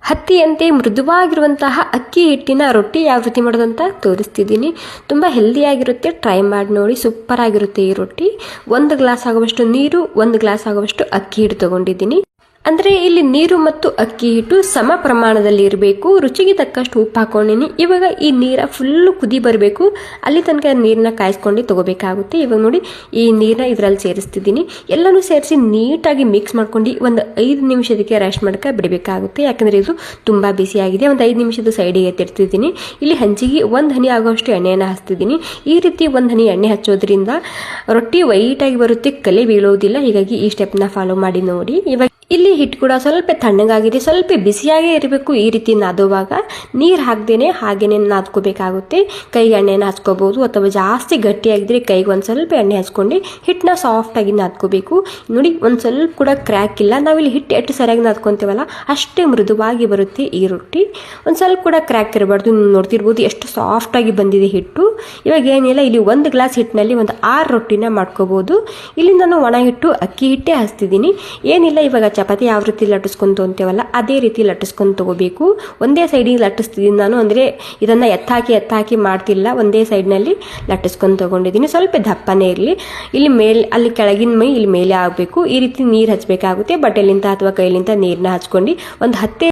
ಹತ್ತಿಯಂತೆ ಮೃದುವಾಗಿರುವಂತಹ ಅಕ್ಕಿ ಹಿಟ್ಟಿನ ರೊಟ್ಟಿ ಯಾವ ರೀತಿ ಮಾಡೋದಂತ ತೋರಿಸ್ತಿದ್ದೀನಿ. ತುಂಬ ಹೆಲ್ದಿಯಾಗಿರುತ್ತೆ, ಟ್ರೈ ಮಾಡಿ ನೋಡಿ, ಸೂಪರ್ ಆಗಿರುತ್ತೆ ಈ ರೊಟ್ಟಿ. 1 ಗ್ಲಾಸ್ ಆಗುವಷ್ಟು ನೀರು, 1 ಗ್ಲಾಸ್ ಆಗುವಷ್ಟು ಅಕ್ಕಿ ಹಿಟ್ಟು ತಗೊಂಡಿದ್ದೀನಿ. ಅಂದರೆ ಇಲ್ಲಿ ನೀರು ಮತ್ತು ಅಕ್ಕಿ ಹಿಟ್ಟು ಸಮ ಪ್ರಮಾಣದಲ್ಲಿ ಇರಬೇಕು. ರುಚಿಗೆ ತಕ್ಕಷ್ಟು ಉಪ್ಪು ಹಾಕೊಂಡಿನಿ. ಇವಾಗ ಈ ನೀರ ಫುಲ್ಲು ಕುದಿ ಬರಬೇಕು, ಅಲ್ಲಿ ತನಕ ನೀರನ್ನ ಕಾಯಿಸ್ಕೊಂಡು ತಗೋಬೇಕಾಗುತ್ತೆ. ಇವಾಗ ನೋಡಿ ಈ ನೀರನ್ನ ಇದರಲ್ಲಿ ಸೇರಿಸ್ತಿದ್ದೀನಿ. ಎಲ್ಲನೂ ಸೇರಿಸಿ ನೀಟಾಗಿ ಮಿಕ್ಸ್ ಮಾಡ್ಕೊಂಡು ಒಂದು 5 ನಿಮಿಷದಕ್ಕೆ ರೆಸ್ಟ್ ಮಾಡ್ಕ ಬಿಡಬೇಕಾಗುತ್ತೆ. ಯಾಕಂದರೆ ಇದು ತುಂಬ ಬಿಸಿಯಾಗಿದೆ. ಒಂದು 5 ನಿಮಿಷದ ಸೈಡಿಗೆ ಎತ್ತಿಡ್ತಿದ್ದೀನಿ. ಇಲ್ಲಿ ಹಂಚಿಗೆ 1 ಹನಿ ಆಗೋಷ್ಟು ಎಣ್ಣೆಯನ್ನು ಹಚ್ತಿದ್ದೀನಿ. ಈ ರೀತಿ 1 ಹನಿ ಎಣ್ಣೆ ಹಚ್ಚೋದ್ರಿಂದ ರೊಟ್ಟಿ ವೈಟಾಗಿ ಬರುತ್ತೆ, ಕಲೆ ಬೀಳೋದಿಲ್ಲ. ಹೀಗಾಗಿ ಈ ಸ್ಟೆಪ್ನ ಫಾಲೋ ಮಾಡಿ ನೋಡಿ. ಇವಾಗ ಇಲ್ಲಿ ಹಿಟ್ಟು ಕೂಡ ಸ್ವಲ್ಪ ತಣ್ಣಗಾಗಿದೆ, ಸ್ವಲ್ಪ ಬಿಸಿಯಾಗೇ ಇರಬೇಕು. ಈ ರೀತಿ ನಾದುವಾಗ ನೀರು ಹಾಕ್ದೇನೆ ಹಾಗೇನೆ ನಾದ್ಕೋಬೇಕಾಗುತ್ತೆ. ಕೈಗೆ ಎಣ್ಣೆನ ಹಚ್ಕೋಬಹುದು, ಅಥವಾ ಜಾಸ್ತಿ ಗಟ್ಟಿಯಾಗಿದ್ರೆ ಕೈಗೆ ಒಂದು ಸ್ವಲ್ಪ ಎಣ್ಣೆ ಹಚ್ಕೊಂಡು ಹಿಟ್ಟನ್ನ ಸಾಫ್ಟಾಗಿ ನಾದ್ಕೋಬೇಕು. ನೋಡಿ ಒಂದು ಸ್ವಲ್ಪ ಕೂಡ ಕ್ರ್ಯಾಕ್ ಇಲ್ಲ. ನಾವಿಲ್ಲಿ ಹಿಟ್ಟು ಎಷ್ಟು ಸರಿಯಾಗಿ ನಾದ್ಕೊಂತೀವಲ್ಲ ಅಷ್ಟೇ ಮೃದುವಾಗಿ ಬರುತ್ತೆ ಈ ರೊಟ್ಟಿ. ಒಂದು ಸ್ವಲ್ಪ ಕೂಡ ಕ್ರ್ಯಾಕ್ ಇರಬಾರ್ದು. ನೋಡ್ತಿರ್ಬೋದು ಎಷ್ಟು ಸಾಫ್ಟಾಗಿ ಬಂದಿದೆ ಹಿಟ್ಟು. ಇವಾಗ ಏನಿಲ್ಲ, ಇಲ್ಲಿ 1 ಗ್ಲಾಸ್ ಹಿಟ್ಟಿನಲ್ಲಿ ಒಂದು 6 ರೊಟ್ಟಿನ ಮಾಡ್ಕೋಬಹುದು. ಇಲ್ಲಿ ನಾನು ಒಣ ಹಿಟ್ಟು ಅಕ್ಕಿ ಹಿಟ್ಟೇ ಹಚ್ತಿದ್ದೀನಿ. ಏನಿಲ್ಲ, ಇವಾಗ ಚಪಾತಿ ಯಾವ ರೀತಿ ಲಟ್ಟಿಸ್ಕೊಂತ ಅಂತೀವಲ್ಲ ಅದೇ ರೀತಿ ಲಟ್ಟಿಸ್ಕೊಂಡು ತಗೋಬೇಕು. ಒಂದೇ ಸೈಡಿಗೆ ಲಟ್ಟಿಸ್ತಿದ್ದೀನಿ ನಾನು, ಅಂದರೆ ಇದನ್ನು ಎತ್ತಾಕಿ ಮಾಡ್ತಿಲ್ಲ. ಒಂದೇ ಸೈಡ್ನಲ್ಲಿ ಲಟ್ಟಿಸ್ಕೊಂಡು ತಗೊಂಡಿದ್ದೀನಿ. ಸ್ವಲ್ಪ ದಪ್ಪನೇ ಇರಲಿ. ಇಲ್ಲಿ ಮೇಲೆ ಅಲ್ಲಿ ಕೆಳಗಿನ ಮೈ ಇಲ್ಲಿ ಮೇಲೆ ಆಗಬೇಕು. ಈ ರೀತಿ ನೀರು ಹಚ್ಚಬೇಕಾಗುತ್ತೆ. ಬಟ್ಟೆಲಿಂದ ಅಥವಾ ಕೈಲಿಂದ ನೀರನ್ನ ಹಚ್ಕೊಂಡು ಒಂದು 10